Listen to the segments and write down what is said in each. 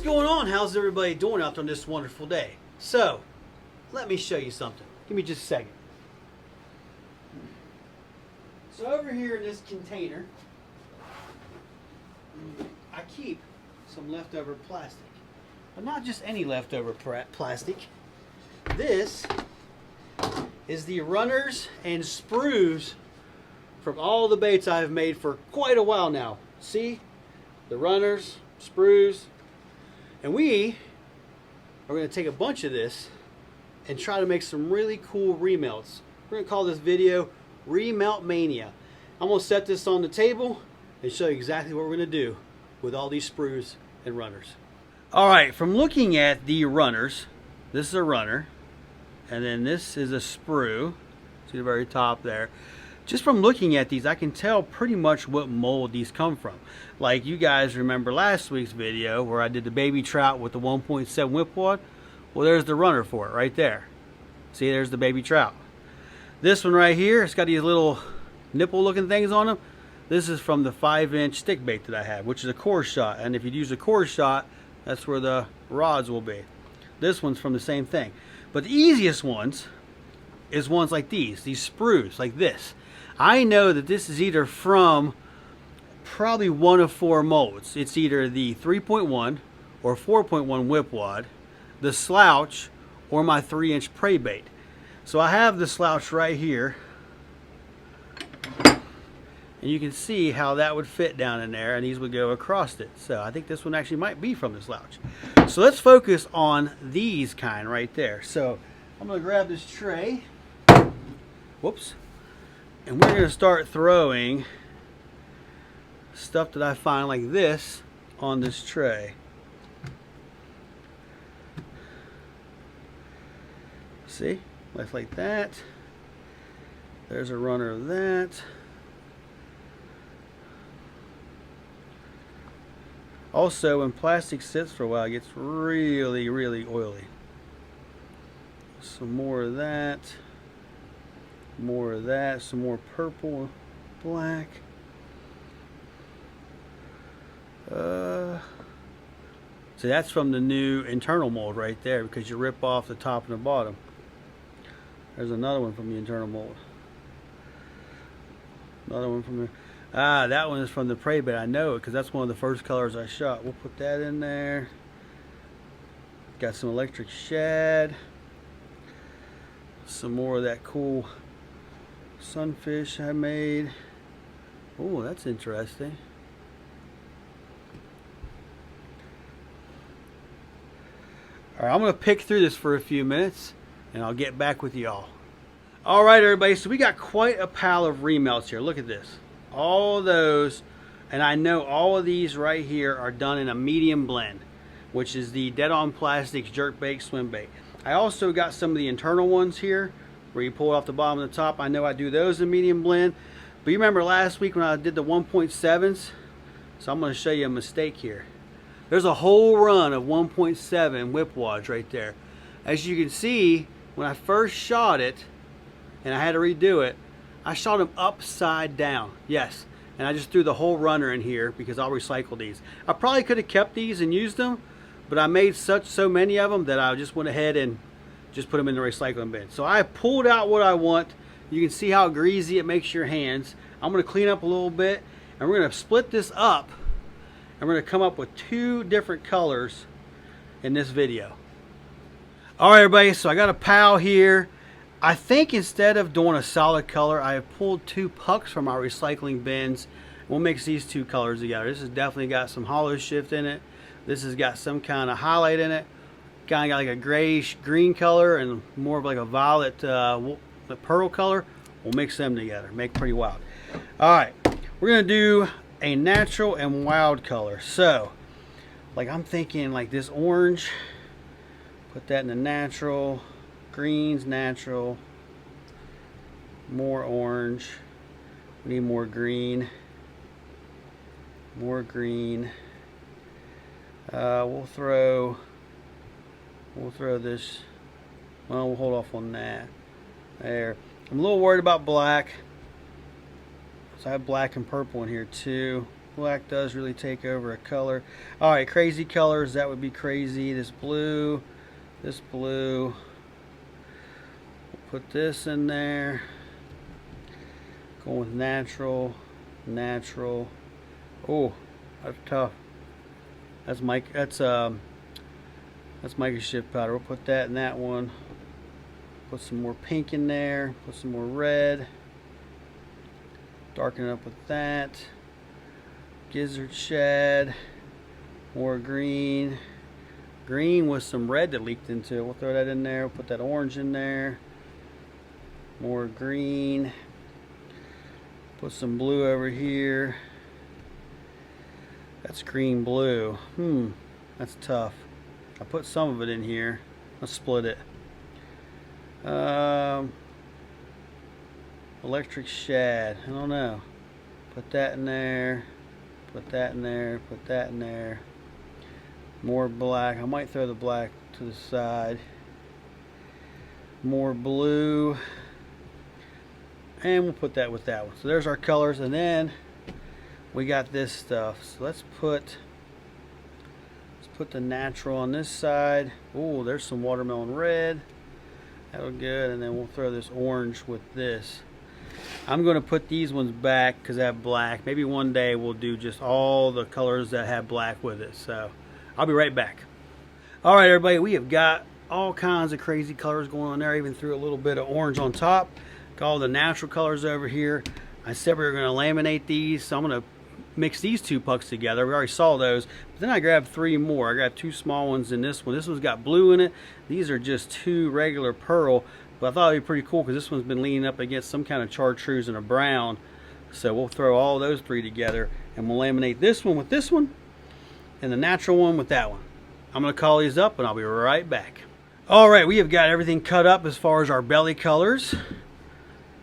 going on? How's everybody doing out there on this wonderful day? So, let me show you something. Give me just a second. So over here in this container, I keep some leftover plastic. But not just any leftover plastic. This is the runners and sprues from all the baits I've made for quite a while now. See? The runners, sprues. And we are going to take a bunch of this and try to make some really cool remelts. We're going to call this video Remelt Mania. I'm going to set this on the table and show you exactly what we're going to do with all these sprues and runners. Alright, from looking at the runners, this is a runner, and then this is a sprue. See the very top there. Just from looking at these, I can tell pretty much what mold these come from. Like you guys remember last week's video where I did the baby trout with the 1.7 whip wad? Well, there's the runner for it right there. See, there's the baby trout. This one right here, it's got these little nipple looking things on them. This is from the 5-inch stick bait that I have, which is a core shot. And if you use a core shot, that's where the rods will be. This one's from the same thing. But the easiest ones is ones like these sprues, like this. I know that this is either from probably one of 4 molds. It's either the 3.1 or 4.1 whip wad, the slouch, or my 3-inch prey bait. So I have the slouch right here. And you can see how that would fit down in there, and these would go across it. So I think this one actually might be from the slouch. So let's focus on these kind right there. So I'm going to grab this tray. Whoops. And we're going to start throwing stuff that I find like this on this tray. See? Left like that. There's a runner of that. Also, when plastic sits for a while, it gets really, really oily. Some more of that. More of that. Some more purple, black. So that's from the new internal mold right there, because you rip off the top and the bottom. There's another one from the internal mold. Another one from the... Ah, that one is from the prey bait. I know it because that's one of the first colors I shot. We'll put that in there. Got some electric shad. Some more of that cool sunfish I made. Oh, that's interesting. Alright, I'm going to pick through this for a few minutes and I'll get back with y'all. Alright everybody, so we got quite a pile of remelts here. Look at this. All those, and I know all of these right here are done in a medium blend, which is the Dead On Plastics jerk bait swim bait. I also got some of the internal ones here where you pull it off the bottom and the top. I know I do those in medium blend, but you remember last week when I did the 1.7s? So I'm going to show you a mistake here. There's a whole run of 1.7 whip wads right there. As you can see, when I first shot it and I had to redo it, I shot them upside down. Yes, and I just threw the whole runner in here because I'll recycle these. I probably could have kept these and used them, but I made so many of them that I just went ahead and just put them in the recycling bin. So I pulled out what I want. You can see how greasy it makes your hands. I'm going to clean up a little bit, and we're going to split this up, and we're going to come up with 2 different colors in this video. Alright everybody, so I got a pile here. I think instead of doing a solid color, I have pulled 2 pucks from our recycling bins. We'll mix these 2 colors together. This has definitely got some Holoshift in it. This has got some kind of highlight in it. Kind of got like a grayish green color and more of like a violet pearl color. We'll mix them together. Make pretty wild. Alright, we're going to do a natural and wild color. So, like I'm thinking like this orange. Put that in the natural. Green's natural, more orange, we need more green, we'll throw this, well, we'll hold off on that, there. I'm a little worried about black, so I have black and purple in here too. Black does really take over a color. Alright, crazy colors, that would be crazy. This blue. We'll put this in there. Going with natural. Oh, that's tough. That's Mica shift powder. We'll put that in that one. Put some more pink in there. Put some more red. Darken it up with that. Gizzard shad. More green. Green with some red that leaked into it. We'll throw that in there. We'll put that orange in there. More green. Put some blue over here. That's green blue. That's tough. I put some of it in here. Let's split it. Electric shad. I don't know. Put that in there. Put that in there. Put that in there. More black. I might throw the black to the side. More blue. And we'll put that with that one. So there's our colors. And then we got this stuff. So let's put the natural on this side. Oh, there's some watermelon red. That'll be good. And then we'll throw this orange with this. I'm going to put these ones back because they have black. Maybe one day we'll do just all the colors that have black with it. So I'll be right back. All right, everybody, we have got all kinds of crazy colors going on there. Even threw a little bit of orange on top. Got all the natural colors over here. I said we were going to laminate these, so I'm going to mix these two pucks together. We already saw those, but then I grabbed 3 more. I got 2 small ones in this one. This one's got blue in it. These are just 2 regular pearl, but I thought it'd be pretty cool because this one's been leaning up against some kind of chartreuse and a brown. So we'll throw all those 3 together and we'll laminate this one with this one and the natural one with that one. I'm going to call these up and I'll be right back. All right, we have got everything cut up as far as our belly colors.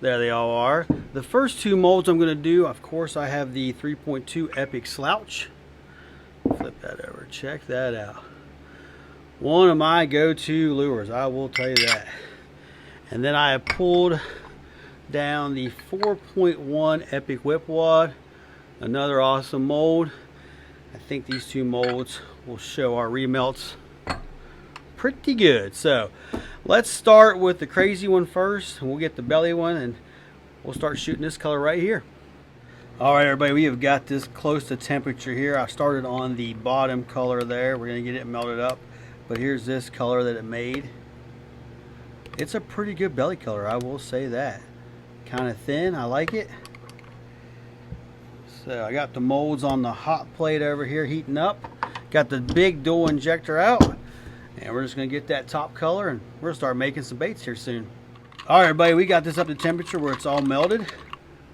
There they all are. The first 2 molds I'm going to do, of course, I have the 3.2 Epic Slouch. Flip that over. Check that out. One of my go-to lures, I will tell you that. And then I have pulled down the 4.1 Epic Whip Wad. Another awesome mold. I think these 2 molds will show our remelts pretty good. So let's start with the crazy one first, and we'll get the belly one and we'll start shooting this color right here. All right, everybody, we have got this close to temperature here. I started on the bottom color there. We're gonna get it melted up, but here's this color that it made. It's a pretty good belly color, I will say that. Kind of thin, I like it. So I got the molds on the hot plate over here heating up. Got the big dual injector out. And we're just going to get that top color and we're going to start making some baits here soon. Alright, everybody, we got this up to temperature where it's all melted.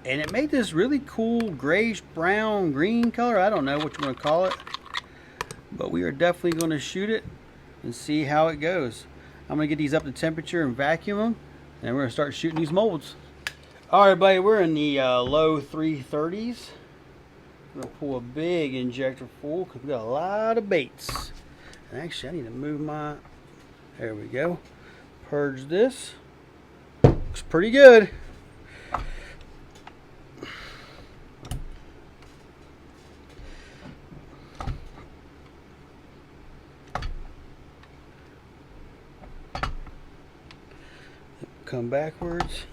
And it made this really cool grayish brown green color. I don't know what you want to call it. But we are definitely going to shoot it and see how it goes. I'm going to get these up to temperature and vacuum them. And we're going to start shooting these molds. Alright, everybody, we're in the low 330s. I'm going to pull a big injector full because we got a lot of baits. Actually, I need to move my, there we go. Purge this. Looks pretty good. Come backwards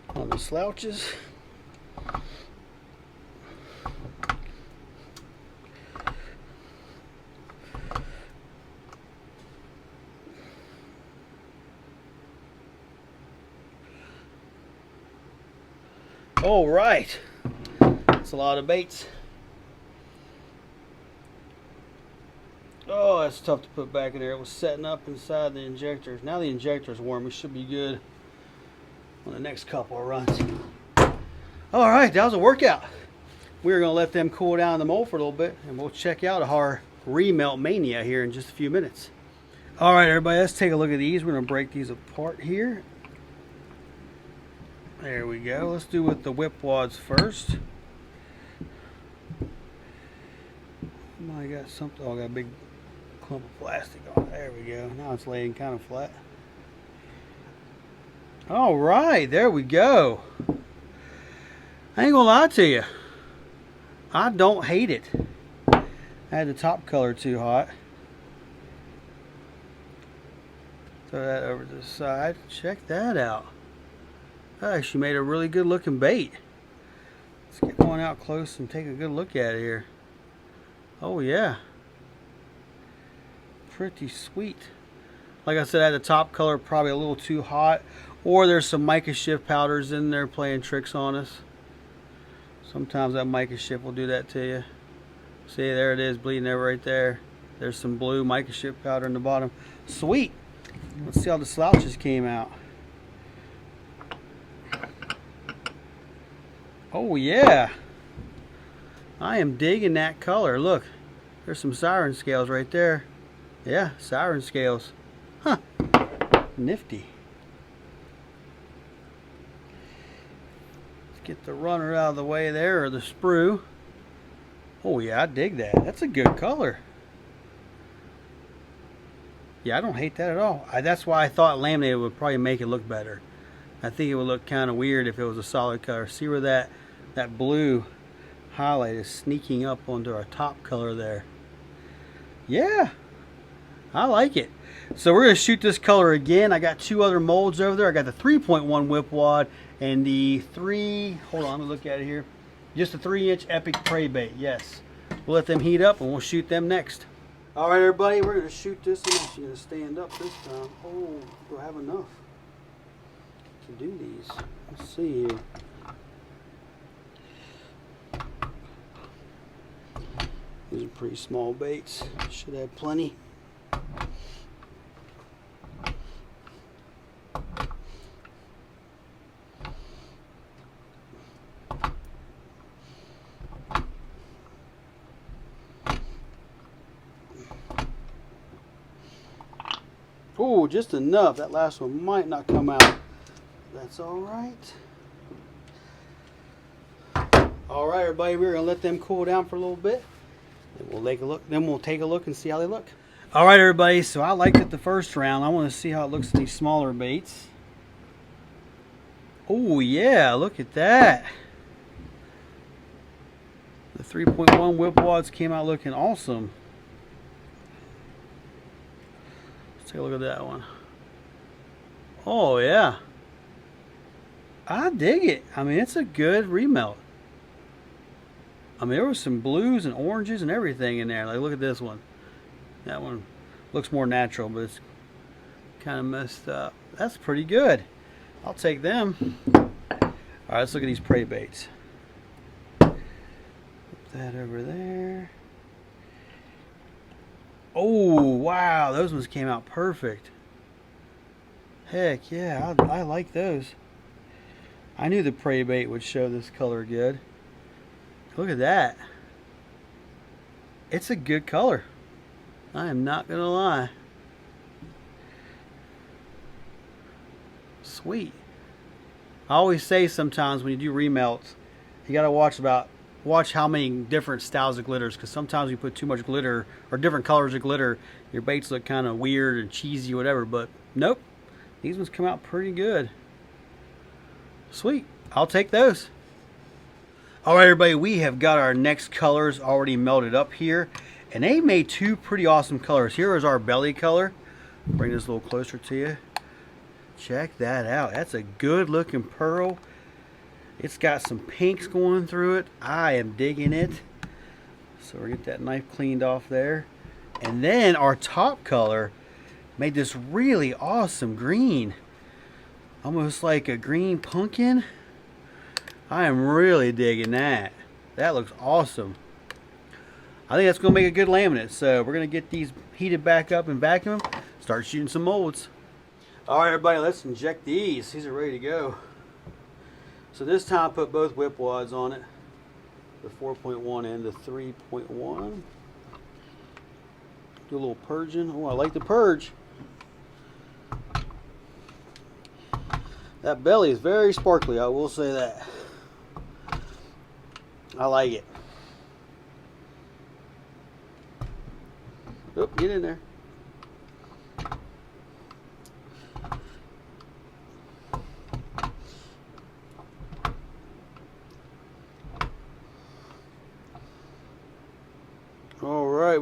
on the slouches. All right, that's a lot of baits. Oh, that's tough to put back in there. It was setting up inside the injectors. Now the injector's warm. We should be good on the next couple of runs. All right, that was a workout. We're going to let them cool down in the mold for a little bit, and we'll check out our Remelt Mania here in just a few minutes. All right, everybody, let's take a look at these. We're going to break these apart here. There we go. Let's do with the whip wads first. I got something. Oh, I got a big clump of plastic on it. There we go. Now it's laying kind of flat. All right, there we go. I ain't gonna lie to you. I don't hate it. I had the top color too hot. Throw that over to the side. Check that out. That actually made a really good looking bait. Let's get one out close and take a good look at it here. Oh yeah. Pretty sweet. Like I said, I had the top color probably a little too hot. Or there's some mica shift powders in there playing tricks on us. Sometimes that mica shift will do that to you. See, there it is, bleeding there right there. There's some blue mica shift powder in the bottom. Sweet. Let's see how the slouches came out. Oh yeah. I am digging that color. Look, there's some siren scales right there. Yeah, siren scales. Huh. Nifty. Let's get the runner out of the way there, or the sprue. Oh yeah, I dig that. That's a good color. Yeah, I don't hate that at all. That's why I thought laminated would probably make it look better. I think it would look kind of weird if it was a solid color. See where that blue highlight is sneaking up onto our top color there. Yeah, I like it. So we're going to shoot this color again. I got two other molds over there. I got the 3.1 whip wad and the hold on, let me look at it here. Just a 3-inch Epic Prey bait, yes. We'll let them heat up and we'll shoot them next. All right, everybody, we're going to shoot this. I'm actually going to stand up this time. Oh, we'll have enough to do these. Let's see here. These are pretty small baits. Should have plenty. Oh, just enough. That last one might not come out. That's all right. All right, everybody, we're gonna let them cool down for a little bit. And we'll take a look. Then we'll take a look and see how they look. All right, everybody. So I liked it the first round. I want to see how it looks in these smaller baits. Oh yeah, look at that. The 3.1 whip wads came out looking awesome. Let's take a look at that one. Oh yeah, I dig it. I mean, it's a good remelt. I mean, there was some blues and oranges and everything in there. Like, look at this one. That one looks more natural, but it's kind of messed up. That's pretty good. I'll take them. All right, let's look at these prey baits. Put that over there. Oh, wow. Those ones came out perfect. Heck, yeah. I like those. I knew the prey bait would show this color good. Look at that. It's a good color. I am not going to lie. Sweet. I always say sometimes when you do remelts, you got to watch how many different styles of glitters, because sometimes you put too much glitter or different colors of glitter, your baits look kind of weird and cheesy, whatever. But nope, these ones come out pretty good. Sweet. I'll take those. All right, everybody, we have got our next colors already melted up here, and they made two pretty awesome colors. Here is our belly color. Bring this a little closer to you. Check that out. That's a good looking pearl. It's got some pinks going through it. I am digging it. So we'll get that knife cleaned off there. And then our top color made this really awesome green. Almost like a green pumpkin. I am really digging that. That looks awesome. I think that's going to make a good laminate. So we're going to get these heated back up and vacuum them. Start shooting some molds. All right, everybody, let's inject these. These are ready to go. So this time I put both whip wads on it. The 4.1 and the 3.1. Do a little purging. Oh, I like the purge. That belly is very sparkly, I will say that. I like it. Oh, get in there.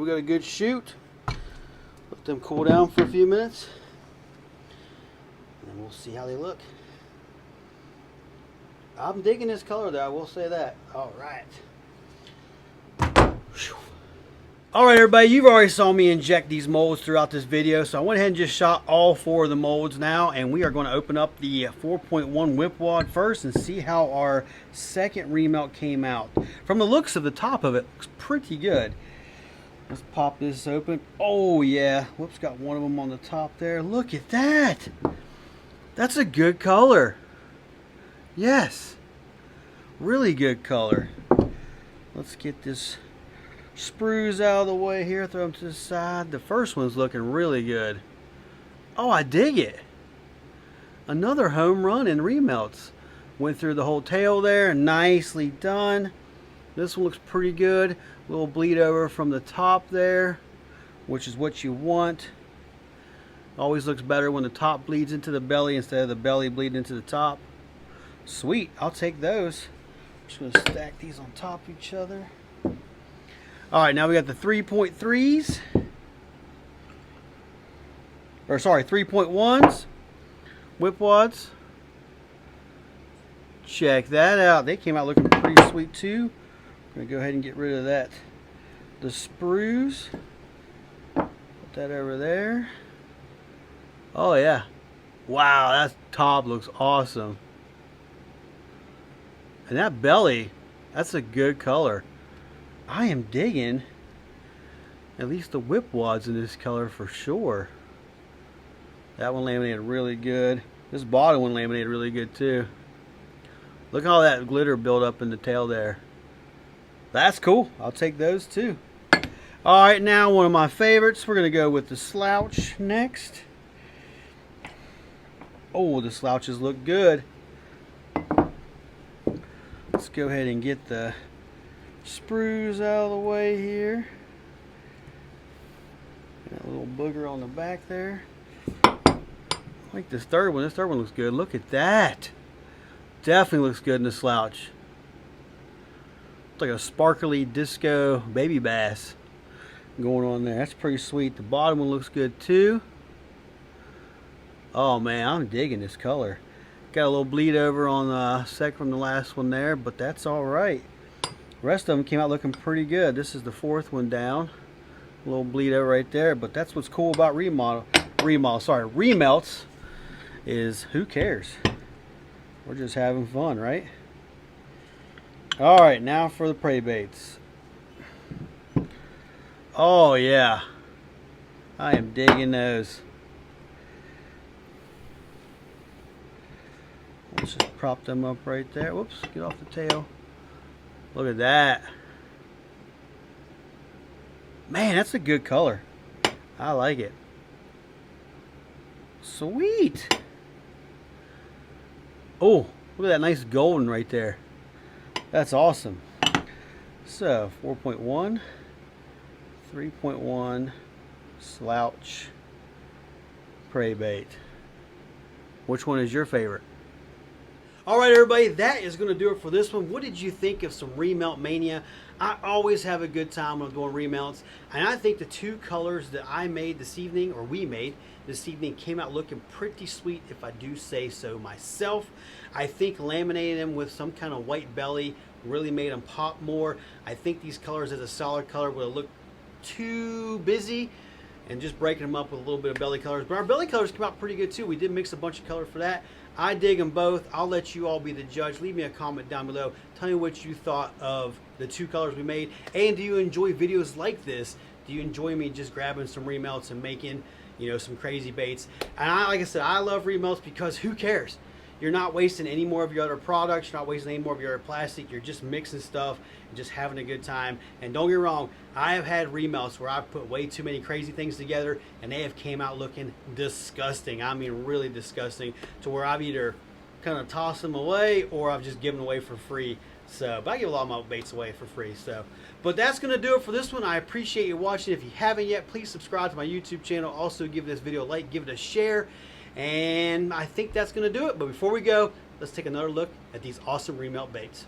we got a good shoot. Let them cool down for a few minutes. And we'll see how they look. I'm digging this color though, I will say that. Alright. Alright everybody, you've already saw me inject these molds throughout this video, so I went ahead and just shot all 4 of the molds now, and we are going to open up the 4.1 whip wad first and see how our second remelt came out. From the looks of the top of it, looks pretty good. Let's pop this open. Oh yeah, whoops, got one of them on the top there. Look at that! That's a good color. Yes, really good color. Let's get this sprues out of the way here, throw them to the side. The first one's looking really good. Oh, I dig it. Another home run in remelts. Went through the whole tail there, nicely done. This one looks pretty good. A little bleed over from the top there, which is what you want. Always looks better when the top bleeds into the belly instead of the belly bleeding into the top. Sweet, I'll take those. Just gonna stack these on top of each other. Alright, now we got the 3.3s. Or sorry, 3.1s. Whip wads. Check that out. They came out looking pretty sweet too. I'm going to go ahead and get rid of that. The sprues. Put that over there. Oh yeah. Wow, that top looks awesome. And that belly, that's a good color. I am digging at least the whip wads in this color for sure. That one laminated really good. This bottom one laminated really good too. Look at all that glitter built up in the tail there. That's cool. I'll take those too. Alright, now one of my favorites. We're going to go with the slouch next. Oh, the slouches look good. Let's go ahead and get the sprues out of the way here. Got a little booger on the back there. I like this third one. This third one looks good. Look at that. Definitely looks good in the slouch. It's like a sparkly disco baby bass going on there. That's pretty sweet. The bottom one looks good too. Oh man, I'm digging this color. Got a little bleed over on the second from the last one there, but that's alright. The rest of them came out looking pretty good. This is the 4th one down. A little bleed over right there, but that's what's cool about remelts is who cares? We're just having fun, right? Alright, now for the prey baits. Oh yeah. I am digging those. Let's just prop them up right there. Whoops, get off the tail. Look at that. Man, that's a good color. I like it. Sweet. Oh, look at that nice golden right there. That's awesome. So, 4.1, 3.1, slouch, prey bait. Which one is your favorite? Alright everybody, that is going to do it for this one. What did you think of some Remelt Mania? I always have a good time when I'm doing remelts, and I think the 2 colors that I made this evening, or we made this evening, came out looking pretty sweet if I do say so myself. I think laminating them with some kind of white belly really made them pop more. I think these colors as a solid color would have looked too busy, and just breaking them up with a little bit of belly colors. But our belly colors came out pretty good too. We did mix a bunch of color for that. I dig them both. I'll let you all be the judge. Leave me a comment down below. Tell me what you thought of the 2 colors we made. And do you enjoy videos like this? Do you enjoy me just grabbing some remelts and making, you know, some crazy baits? And like I said, I love remelts because who cares? You're not wasting any more of your other products. You're not wasting any more of your other plastic. You're just mixing stuff and just having a good time. And don't get me wrong, I have had remelts where I've put way too many crazy things together and they have came out looking disgusting. I mean really disgusting, to where I've either kind of tossed them away or I've just given them away for free. So, but I give a lot of my baits away for free. So, but that's going to do it for this one. I appreciate you watching. If you haven't yet, please subscribe to my YouTube channel. Also give this video a like, give it a share. And I think that's going to do it. But before we go, let's take another look at these awesome remelt baits.